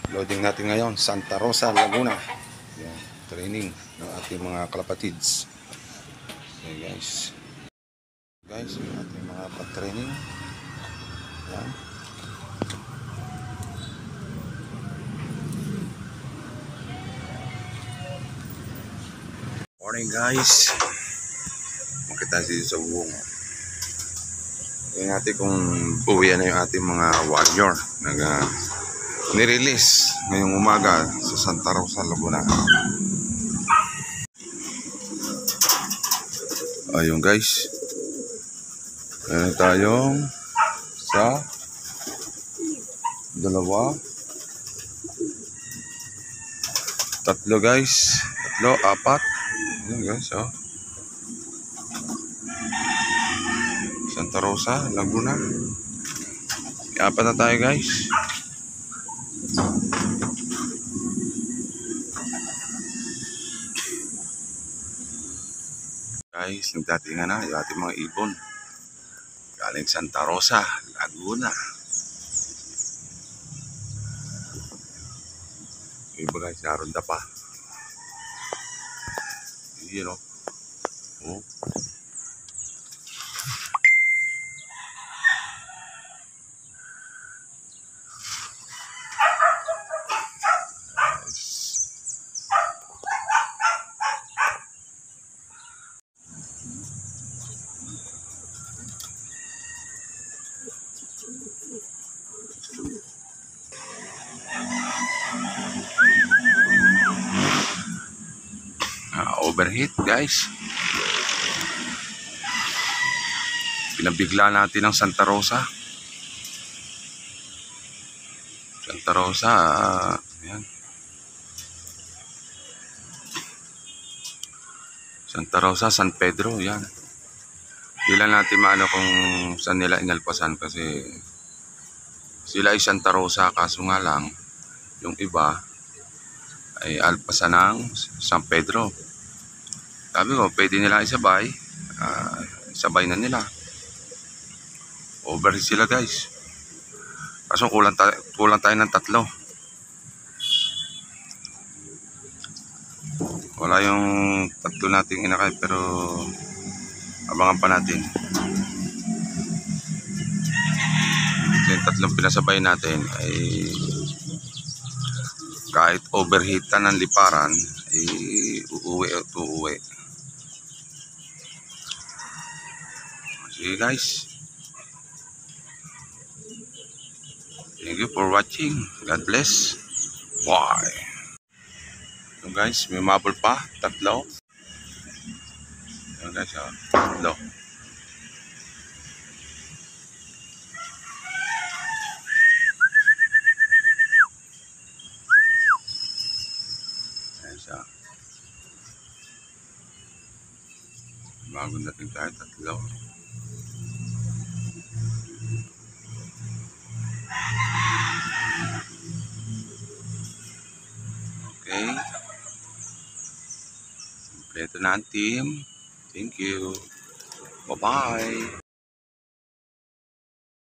Loading natin ngayon, Santa Rosa, Laguna. Yan, training ng ating mga kalapatids. Okay guys. Guys, yung ating mga pag-training. Yan. Morning guys. Makita dito sa buong. Tingnan natin kung uwi na yung ating mga warrior. Nirelease ngayong umaga sa Santa Rosa, Laguna. Ayun guys. Ayan tayong sa dalawa, tatlo guys. Tatlo, apat. Ayan guys, oh. Santa Rosa, Laguna. Apat na tayo guys. Guys, nagdatingan na yung ating mga ibon. Galing Santa Rosa, Laguna. Iba guys, naronda pa. Yun o. Oh. Overheat guys. Pinabigla natin ang Santa Rosa. Santa Rosa, yan. Santa Rosa, San Pedro, yan. Hindi natin maano kung saan nila inalpasan kasi sila ay Santa Rosa, kaso nga lang yung iba ay alpasan ng San Pedro. Sabi ko, pwede nila isabay. Isabay na nila. Overheat sila guys. Kaso kulang tayo ng tatlo. Wala yung tatlo nating inakay, pero abangan pa natin. Yung tatlong pinasabay natin ay kahit overheatan ng liparan ay uuwi. Sige guys. Thank you for watching. God bless. Bye. So guys, may mabol pa. Tatlo. So guys, tatlo. Ayan siya. Bagong dating tayo. Tatlo. Okay. Kompleto na ang team. Thank you. Bye-bye.